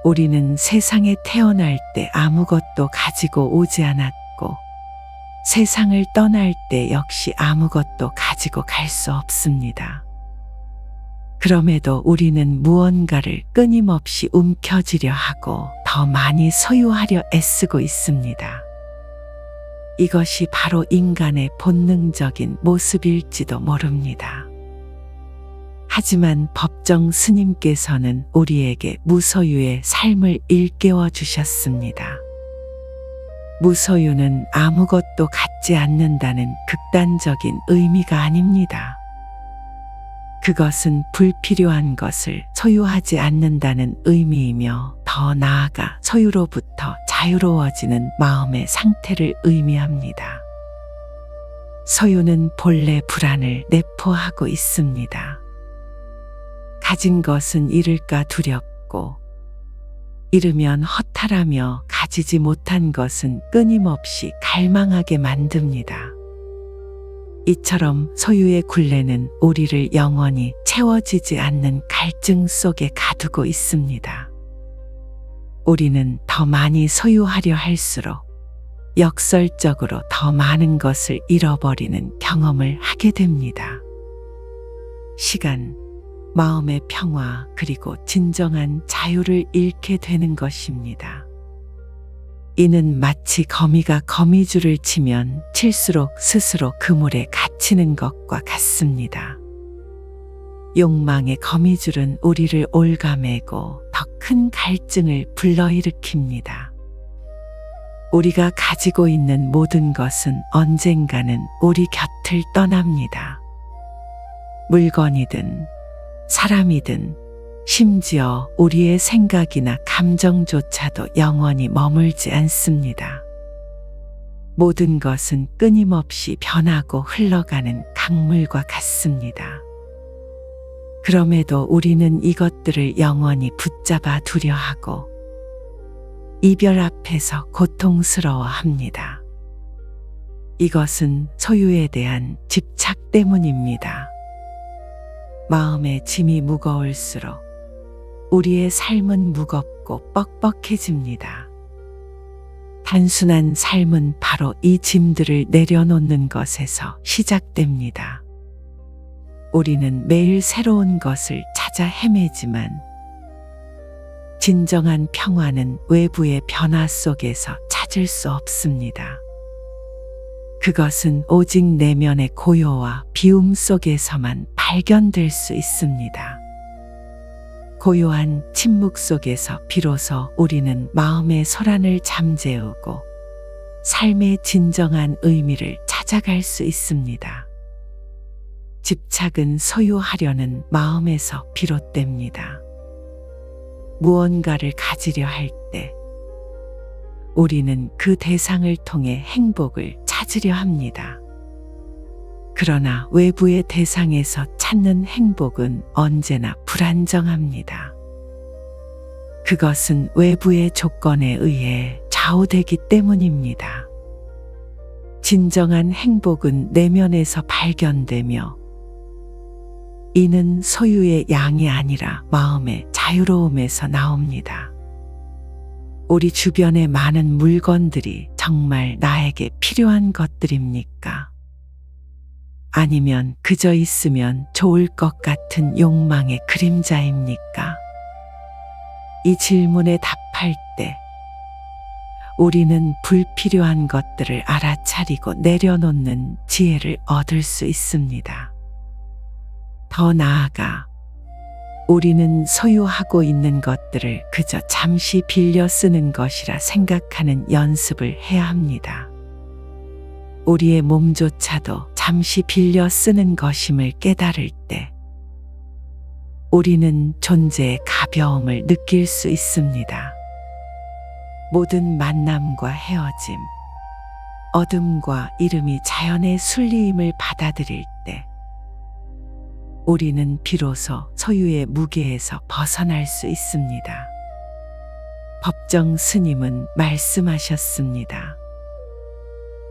우리는 세상에 태어날 때 아무것도 가지고 오지 않았고 세상을 떠날 때 역시 아무것도 가지고 갈 수 없습니다. 그럼에도 우리는 무언가를 끊임없이 움켜쥐려 하고 더 많이 소유하려 애쓰고 있습니다. 이것이 바로 인간의 본능적인 모습일지도 모릅니다. 하지만 법정 스님께서는 우리에게 무소유의 삶을 일깨워 주셨습니다. 무소유는 아무것도 갖지 않는다는 극단적인 의미가 아닙니다. 그것은 불필요한 것을 소유하지 않는다는 의미이며 더 나아가 소유로부터 자유로워지는 마음의 상태를 의미합니다. 소유는 본래 불안을 내포하고 있습니다. 가진 것은 잃을까 두렵고 잃으면 허탈하며 가지지 못한 것은 끊임없이 갈망하게 만듭니다. 이처럼 소유의 굴레는 우리를 영원히 채워지지 않는 갈증 속에 가두고 있습니다. 우리는 더 많이 소유하려 할수록 역설적으로 더 많은 것을 잃어버리는 경험을 하게 됩니다. 시간, 마음의 평화 그리고 진정한 자유를 잃게 되는 것입니다. 이는 마치 거미가 거미줄을 치면 칠수록 스스로 그물에 갇히는 것과 같습니다. 욕망의 거미줄은 우리를 올가매고 더 큰 갈증을 불러일으킵니다. 우리가 가지고 있는 모든 것은 언젠가는 우리 곁을 떠납니다. 물건이든 사람이든 심지어 우리의 생각이나 감정조차도 영원히 머물지 않습니다. 모든 것은 끊임없이 변하고 흘러가는 강물과 같습니다. 그럼에도 우리는 이것들을 영원히 붙잡아 두려 하고 이별 앞에서 고통스러워합니다. 이것은 소유에 대한 집착 때문입니다. 마음의 짐이 무거울수록 우리의 삶은 무겁고 뻑뻑해집니다. 단순한 삶은 바로 이 짐들을 내려놓는 것에서 시작됩니다. 우리는 매일 새로운 것을 찾아 헤매지만 진정한 평화는 외부의 변화 속에서 찾을 수 없습니다. 그것은 오직 내면의 고요와 비움 속에서만 발견될 수 있습니다. 고요한 침묵 속에서 비로소 우리는 마음의 소란을 잠재우고 삶의 진정한 의미를 찾아갈 수 있습니다. 집착은 소유하려는 마음에서 비롯됩니다. 무언가를 가지려 할 때 우리는 그 대상을 통해 행복을 찾으려 합니다. 그러나 외부의 대상에서 찾는 행복은 언제나 불안정합니다. 그것은 외부의 조건에 의해 좌우되기 때문입니다. 진정한 행복은 내면에서 발견되며 이는 소유의 양이 아니라 마음의 자유로움에서 나옵니다. 우리 주변의 많은 물건들이 정말 나에게 필요한 것들입니까? 아니면 그저 있으면 좋을 것 같은 욕망의 그림자입니까? 이 질문에 답할 때 우리는 불필요한 것들을 알아차리고 내려놓는 지혜를 얻을 수 있습니다. 더 나아가 우리는 소유하고 있는 것들을 그저 잠시 빌려 쓰는 것이라 생각하는 연습을 해야 합니다. 우리의 몸조차도 잠시 빌려 쓰는 것임을 깨달을 때 우리는 존재의 가벼움을 느낄 수 있습니다. 모든 만남과 헤어짐, 어둠과 이름이 자연의 순리임을 받아들일 때 우리는 비로소 소유의 무게에서 벗어날 수 있습니다. 법정 스님은 말씀하셨습니다.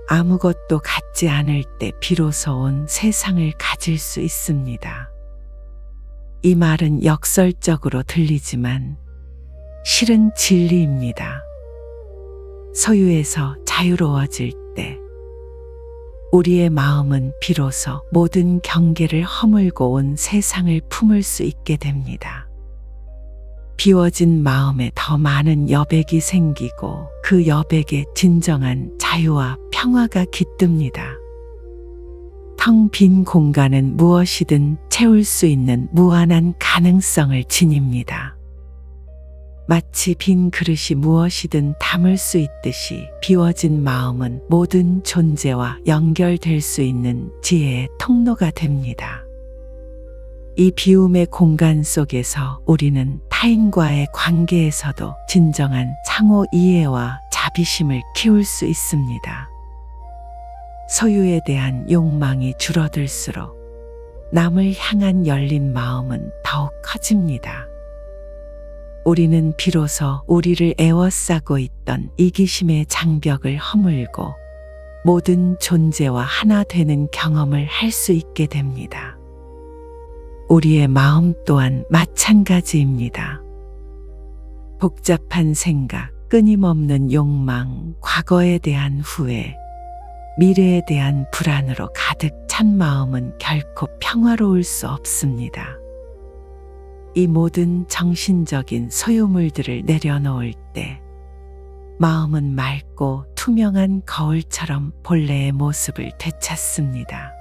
아무것도 갖지 않을 때 비로소 온 세상을 가질 수 있습니다. 이 말은 역설적으로 들리지만 실은 진리입니다. 소유에서 자유로워질 때 우리의 마음은 비로소 모든 경계를 허물고 온 세상을 품을 수 있게 됩니다. 비워진 마음에 더 많은 여백이 생기고 그 여백에 진정한 자유와 평화가 깃듭니다. 텅 빈 공간은 무엇이든 채울 수 있는 무한한 가능성을 지닙니다. 마치 빈 그릇이 무엇이든 담을 수 있듯이 비워진 마음은 모든 존재와 연결될 수 있는 지혜의 통로가 됩니다. 이 비움의 공간 속에서 우리는 타인과의 관계에서도 진정한 상호 이해와 자비심을 키울 수 있습니다. 소유에 대한 욕망이 줄어들수록 남을 향한 열린 마음은 더욱 커집니다. 우리는 비로소 우리를 에워싸고 있던 이기심의 장벽을 허물고 모든 존재와 하나 되는 경험을 할 수 있게 됩니다. 우리의 마음 또한 마찬가지입니다. 복잡한 생각, 끊임없는 욕망, 과거에 대한 후회, 미래에 대한 불안으로 가득 찬 마음은 결코 평화로울 수 없습니다. 이 모든 정신적인 소유물들을 내려놓을 때 마음은 맑고 투명한 거울처럼 본래의 모습을 되찾습니다.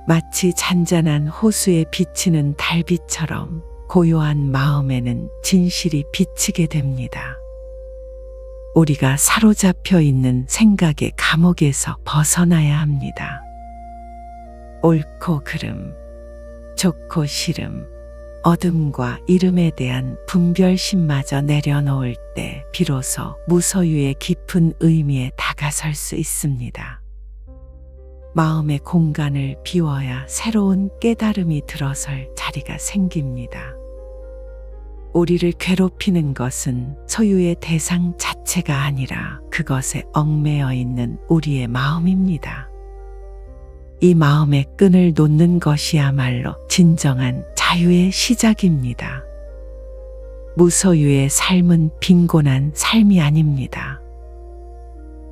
마치 잔잔한 호수에 비치는 달빛처럼 고요한 마음에는 진실이 비치게 됩니다. 우리가 사로잡혀 있는 생각의 감옥에서 벗어나야 합니다. 옳고 그름, 좋고 싫음, 어둠과 이름에 대한 분별심마저 내려놓을 때 비로소 무소유의 깊은 의미에 다가설 수 있습니다. 마음의 공간을 비워야 새로운 깨달음이 들어설 자리가 생깁니다. 우리를 괴롭히는 것은 소유의 대상 자체가 아니라 그것에 얽매여 있는 우리의 마음입니다. 이 마음의 끈을 놓는 것이야말로 진정한 자유의 시작입니다. 무소유의 삶은 빈곤한 삶이 아닙니다.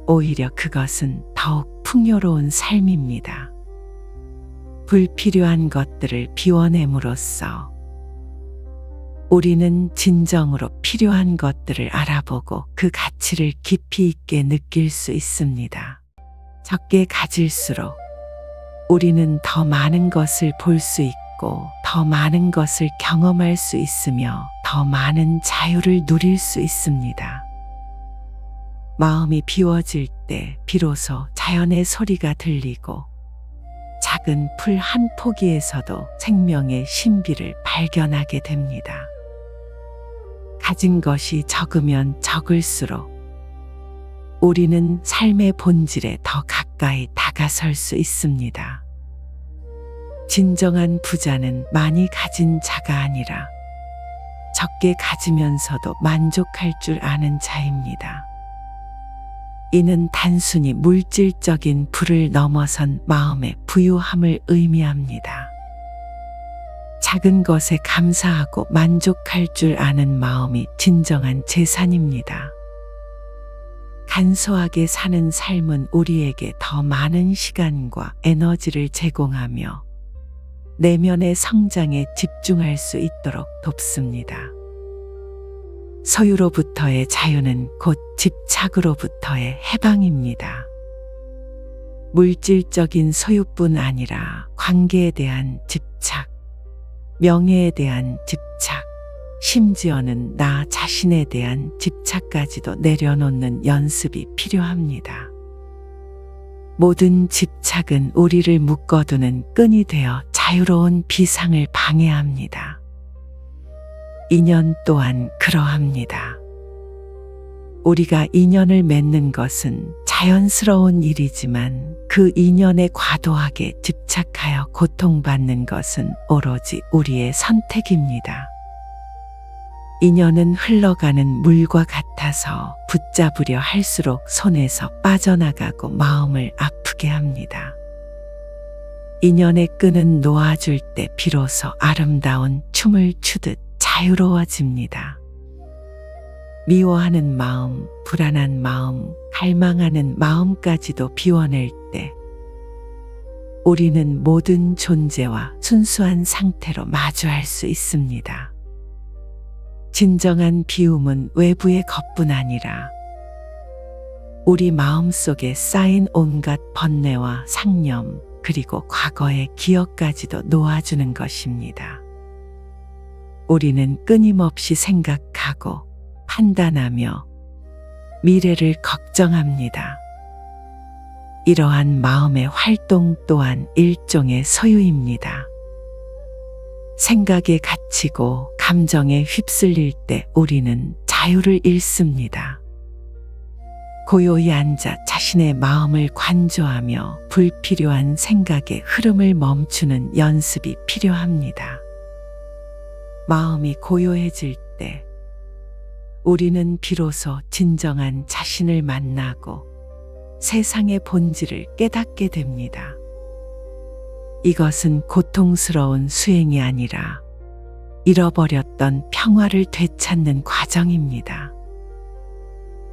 오히려 그것은 더욱 풍요로운 삶입니다. 불필요한 것들을 비워냄으로써 우리는 진정으로 필요한 것들을 알아보고 그 가치를 깊이 있게 느낄 수 있습니다. 적게 가질수록 우리는 더 많은 것을 볼 수 있고 더 많은 것을 경험할 수 있으며 더 많은 자유를 누릴 수 있습니다. 마음이 비워질 때 비로소 자연의 소리가 들리고 작은 풀 한 포기에서도 생명의 신비를 발견하게 됩니다. 가진 것이 적으면 적을수록 우리는 삶의 본질에 더 가까이 다가설 수 있습니다. 진정한 부자는 많이 가진 자가 아니라 적게 가지면서도 만족할 줄 아는 자입니다. 이는 단순히 물질적인 부를 넘어선 마음의 부유함을 의미합니다. 작은 것에 감사하고 만족할 줄 아는 마음이 진정한 재산입니다. 간소하게 사는 삶은 우리에게 더 많은 시간과 에너지를 제공하며 내면의 성장에 집중할 수 있도록 돕습니다. 소유로부터의 자유는 곧 집착으로부터의 해방입니다. 물질적인 소유뿐 아니라 관계에 대한 집착, 명예에 대한 집착, 심지어는 나 자신에 대한 집착까지도 내려놓는 연습이 필요합니다. 모든 집착은 우리를 묶어두는 끈이 되어 자유로운 비상을 방해합니다. 인연 또한 그러합니다. 우리가 인연을 맺는 것은 자연스러운 일이지만 그 인연에 과도하게 집착하여 고통받는 것은 오로지 우리의 선택입니다. 인연은 흘러가는 물과 같아서 붙잡으려 할수록 손에서 빠져나가고 마음을 아프게 합니다. 인연의 끈은 놓아줄 때 비로소 아름다운 춤을 추듯 자유로워집니다. 미워하는 마음, 불안한 마음, 갈망하는 마음까지도 비워낼 때 우리는 모든 존재와 순수한 상태로 마주할 수 있습니다. 진정한 비움은 외부의 것뿐 아니라 우리 마음속에 쌓인 온갖 번뇌와 상념, 그리고 과거의 기억까지도 놓아주는 것입니다. 우리는 끊임없이 생각하고 판단하며 미래를 걱정합니다. 이러한 마음의 활동 또한 일종의 소유입니다. 생각에 갇히고 감정에 휩쓸릴 때 우리는 자유를 잃습니다. 고요히 앉아 자신의 마음을 관조하며 불필요한 생각의 흐름을 멈추는 연습이 필요합니다. 마음이 고요해질 때 우리는 비로소 진정한 자신을 만나고 세상의 본질을 깨닫게 됩니다. 이것은 고통스러운 수행이 아니라 잃어버렸던 평화를 되찾는 과정입니다.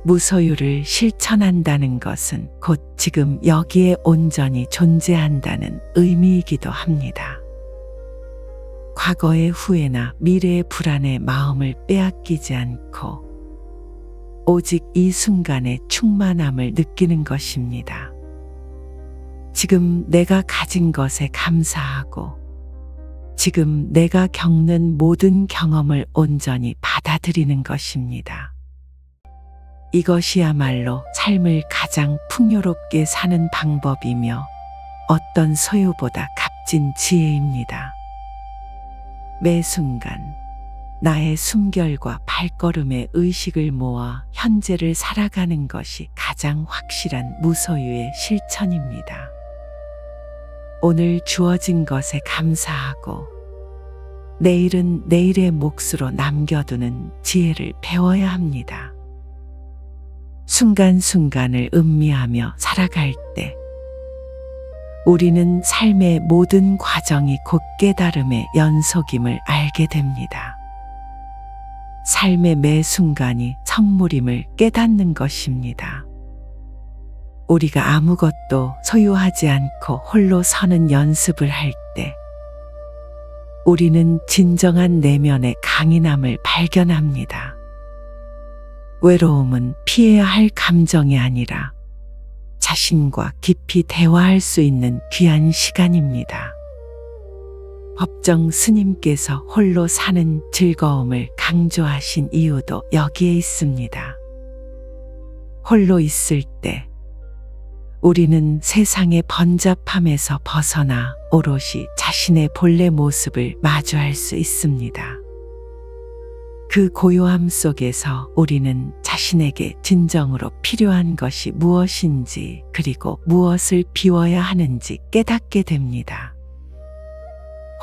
무소유를 실천한다는 것은 곧 지금 여기에 온전히 존재한다는 의미이기도 합니다. 과거의 후회나 미래의 불안에 마음을 빼앗기지 않고 오직 이 순간의 충만함을 느끼는 것입니다. 지금 내가 가진 것에 감사하고 지금 내가 겪는 모든 경험을 온전히 받아들이는 것입니다. 이것이야말로 삶을 가장 풍요롭게 사는 방법이며 어떤 소유보다 값진 지혜입니다. 매 순간 나의 숨결과 발걸음의 의식을 모아 현재를 살아가는 것이 가장 확실한 무소유의 실천입니다. 오늘 주어진 것에 감사하고 내일은 내일의 몫으로 남겨두는 지혜를 배워야 합니다. 순간순간을 음미하며 살아갈 때 우리는 삶의 모든 과정이 곧 깨달음의 연속임을 알게 됩니다. 삶의 매 순간이 선물임을 깨닫는 것입니다. 우리가 아무것도 소유하지 않고 홀로 서는 연습을 할 때 우리는 진정한 내면의 강인함을 발견합니다. 외로움은 피해야 할 감정이 아니라 자신과 깊이 대화할 수 있는 귀한 시간입니다. 법정 스님께서 홀로 사는 즐거움을 강조하신 이유도 여기에 있습니다. 홀로 있을 때 우리는 세상의 번잡함에서 벗어나 오롯이 자신의 본래 모습을 마주할 수 있습니다. 그 고요함 속에서 우리는 자신에게 진정으로 필요한 것이 무엇인지 그리고 무엇을 비워야 하는지 깨닫게 됩니다.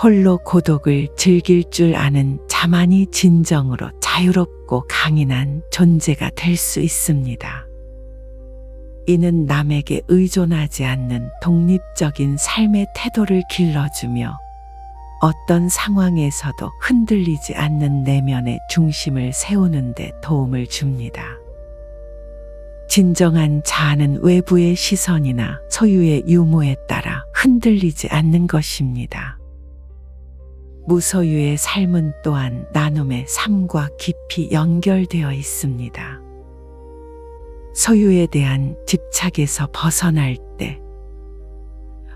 홀로 고독을 즐길 줄 아는 자만이 진정으로 자유롭고 강인한 존재가 될 수 있습니다. 이는 남에게 의존하지 않는 독립적인 삶의 태도를 길러주며 어떤 상황에서도 흔들리지 않는 내면의 중심을 세우는 데 도움을 줍니다. 진정한 자아는 외부의 시선이나 소유의 유무에 따라 흔들리지 않는 것입니다. 무소유의 삶은 또한 나눔의 삶과 깊이 연결되어 있습니다. 소유에 대한 집착에서 벗어날 때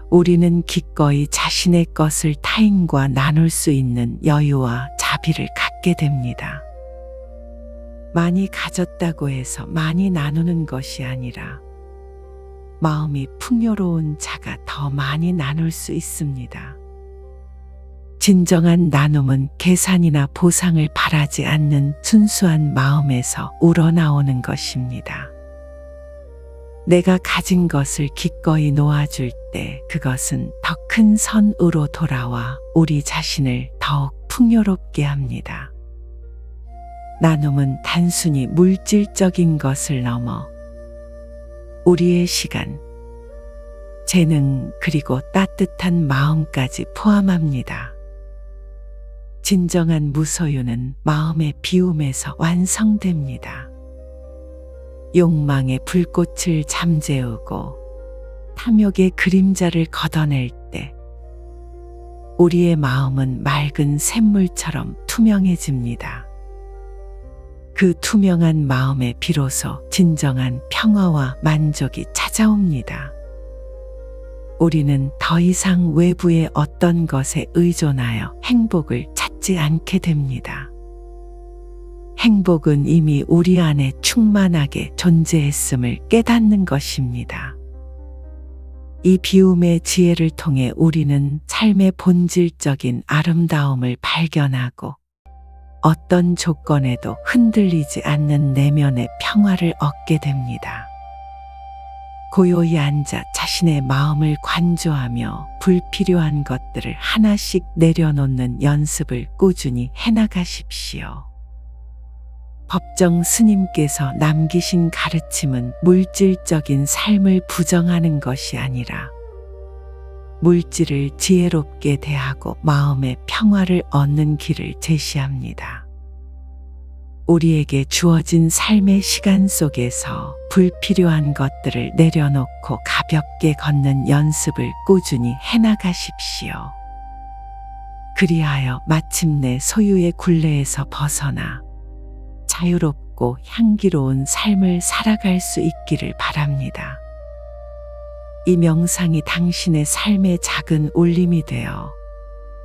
우리는 기꺼이 자신의 것을 타인과 나눌 수 있는 여유와 자비를 갖게 됩니다. 많이 가졌다고 해서 많이 나누는 것이 아니라 마음이 풍요로운 자가 더 많이 나눌 수 있습니다. 진정한 나눔은 계산이나 보상을 바라지 않는 순수한 마음에서 우러나오는 것입니다. 내가 가진 것을 기꺼이 놓아줄 때 그것은 더 큰 선으로 돌아와 우리 자신을 더욱 풍요롭게 합니다. 나눔은 단순히 물질적인 것을 넘어 우리의 시간, 재능 그리고 따뜻한 마음까지 포함합니다. 진정한 무소유는 마음의 비움에서 완성됩니다. 욕망의 불꽃을 잠재우고 탐욕의 그림자를 걷어낼 때 우리의 마음은 맑은 샘물처럼 투명해집니다. 그 투명한 마음에 비로소 진정한 평화와 만족이 찾아옵니다. 우리는 더 이상 외부의 어떤 것에 의존하여 행복을 찾지 않게 됩니다. 행복은 이미 우리 안에 충만하게 존재했음을 깨닫는 것입니다. 이 비움의 지혜를 통해 우리는 삶의 본질적인 아름다움을 발견하고 어떤 조건에도 흔들리지 않는 내면의 평화를 얻게 됩니다. 고요히 앉아 자신의 마음을 관조하며 불필요한 것들을 하나씩 내려놓는 연습을 꾸준히 해나가십시오. 법정 스님께서 남기신 가르침은 물질적인 삶을 부정하는 것이 아니라 물질을 지혜롭게 대하고 마음의 평화를 얻는 길을 제시합니다. 우리에게 주어진 삶의 시간 속에서 불필요한 것들을 내려놓고 가볍게 걷는 연습을 꾸준히 해나가십시오. 그리하여 마침내 소유의 굴레에서 벗어나 자유롭고 향기로운 삶을 살아갈 수 있기를 바랍니다. 이 명상이 당신의 삶의 작은 울림이 되어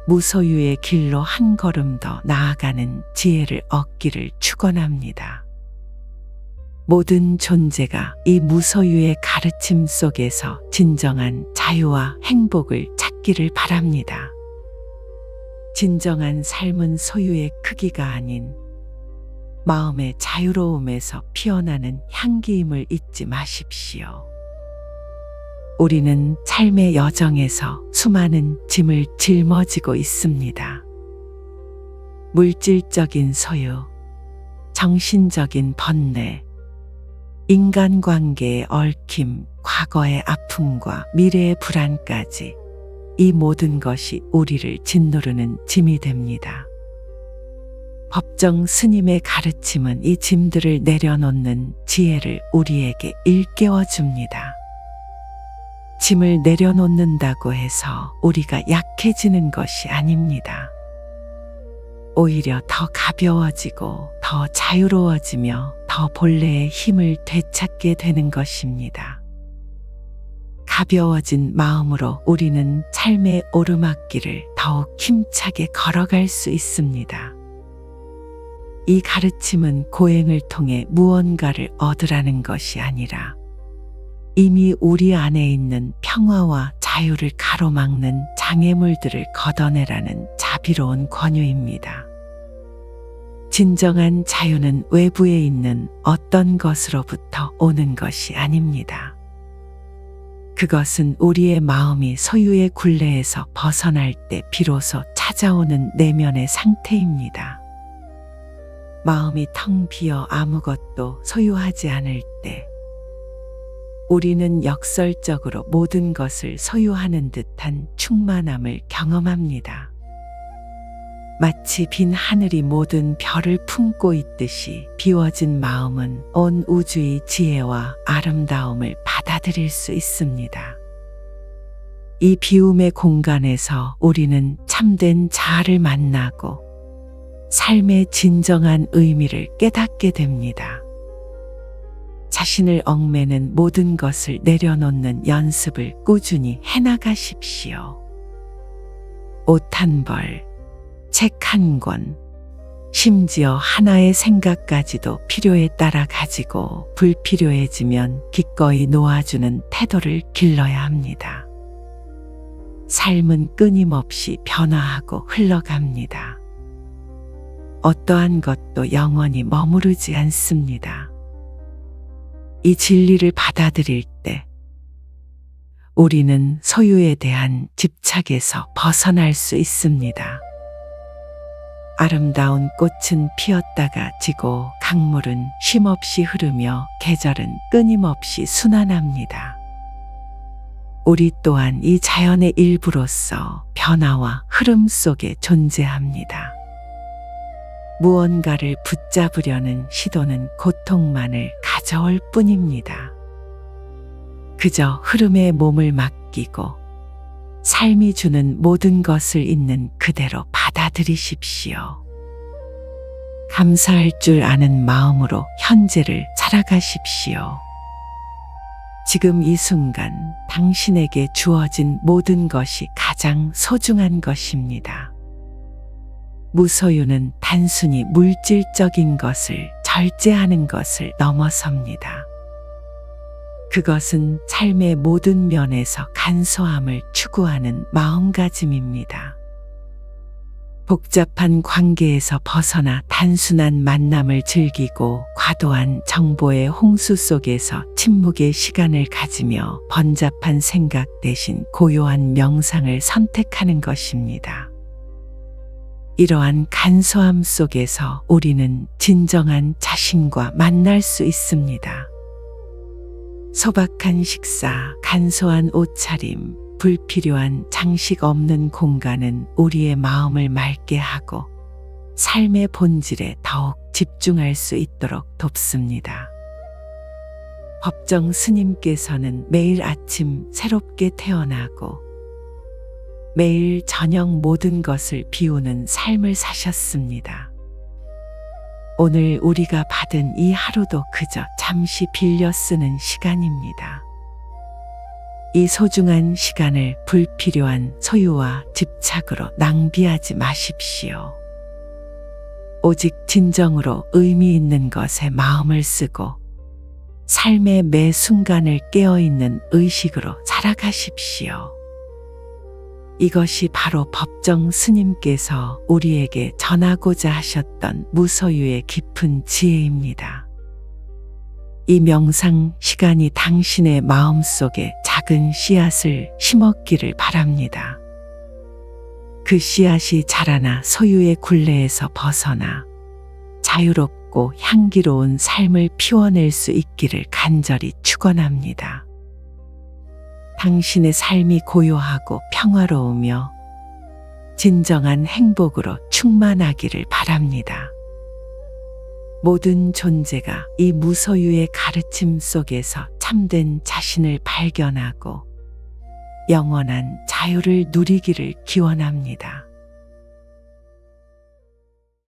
무소유의 길로 한 걸음 더 나아가는 지혜를 얻기를 축원합니다. 모든 존재가 이 무소유의 가르침 속에서 진정한 자유와 행복을 찾기를 바랍니다. 진정한 삶은 소유의 크기가 아닌 마음의 자유로움에서 피어나는 향기임을 잊지 마십시오. 우리는 삶의 여정에서 수많은 짐을 짊어지고 있습니다. 물질적인 소유, 정신적인 번뇌, 인간관계의 얽힘, 과거의 아픔과 미래의 불안까지 이 모든 것이 우리를 짓누르는 짐이 됩니다. 법정 스님의 가르침은 이 짐들을 내려놓는 지혜를 우리에게 일깨워 줍니다. 짐을 내려놓는다고 해서 우리가 약해지는 것이 아닙니다. 오히려 더 가벼워지고 더 자유로워지며 더 본래의 힘을 되찾게 되는 것입니다. 가벼워진 마음으로 우리는 삶의 오르막길을 더욱 힘차게 걸어갈 수 있습니다. 이 가르침은 고행을 통해 무언가를 얻으라는 것이 아니라 이미 우리 안에 있는 평화와 자유를 가로막는 장애물들을 걷어내라는 자비로운 권유입니다. 진정한 자유는 외부에 있는 어떤 것으로부터 오는 것이 아닙니다. 그것은 우리의 마음이 소유의 굴레에서 벗어날 때 비로소 찾아오는 내면의 상태입니다. 마음이 텅 비어 아무것도 소유하지 않을 때 우리는 역설적으로 모든 것을 소유하는 듯한 충만함을 경험합니다. 마치 빈 하늘이 모든 별을 품고 있듯이 비워진 마음은 온 우주의 지혜와 아름다움을 받아들일 수 있습니다. 이 비움의 공간에서 우리는 참된 자아를 만나고 삶의 진정한 의미를 깨닫게 됩니다. 자신을 얽매는 모든 것을 내려놓는 연습을 꾸준히 해나가십시오. 옷 한 벌, 책 한 권, 심지어 하나의 생각까지도 필요에 따라 가지고 불필요해지면 기꺼이 놓아주는 태도를 길러야 합니다. 삶은 끊임없이 변화하고 흘러갑니다. 어떠한 것도 영원히 머무르지 않습니다. 이 진리를 받아들일 때 우리는 소유에 대한 집착에서 벗어날 수 있습니다. 아름다운 꽃은 피었다가 지고 강물은 쉼없이 흐르며 계절은 끊임없이 순환합니다. 우리 또한 이 자연의 일부로서 변화와 흐름 속에 존재합니다. 무언가를 붙잡으려는 시도는 고통만을 가져올 뿐입니다. 그저 흐름에 몸을 맡기고 삶이 주는 모든 것을 있는 그대로 받아들이십시오. 감사할 줄 아는 마음으로 현재를 살아가십시오. 지금 이 순간 당신에게 주어진 모든 것이 가장 소중한 것입니다. 무소유는 단순히 물질적인 것을 절제하는 것을 넘어섭니다. 그것은 삶의 모든 면에서 간소함을 추구하는 마음가짐입니다. 복잡한 관계에서 벗어나 단순한 만남을 즐기고 과도한 정보의 홍수 속에서 침묵의 시간을 가지며 번잡한 생각 대신 고요한 명상을 선택하는 것입니다. 이러한 간소함 속에서 우리는 진정한 자신과 만날 수 있습니다. 소박한 식사, 간소한 옷차림, 불필요한 장식 없는 공간은 우리의 마음을 맑게 하고 삶의 본질에 더욱 집중할 수 있도록 돕습니다. 법정 스님께서는 매일 아침 새롭게 태어나고 매일 저녁 모든 것을 비우는 삶을 사셨습니다. 오늘 우리가 받은 이 하루도 그저 잠시 빌려 쓰는 시간입니다. 이 소중한 시간을 불필요한 소유와 집착으로 낭비하지 마십시오. 오직 진정으로 의미 있는 것에 마음을 쓰고 삶의 매 순간을 깨어있는 의식으로 살아가십시오. 이것이 바로 법정 스님께서 우리에게 전하고자 하셨던 무소유의 깊은 지혜입니다. 이 명상 시간이 당신의 마음속에 작은 씨앗을 심었기를 바랍니다. 그 씨앗이 자라나 소유의 굴레에서 벗어나 자유롭고 향기로운 삶을 피워낼 수 있기를 간절히 축원합니다. 당신의 삶이 고요하고 평화로우며 진정한 행복으로 충만하기를 바랍니다. 모든 존재가 이 무소유의 가르침 속에서 참된 자신을 발견하고 영원한 자유를 누리기를 기원합니다.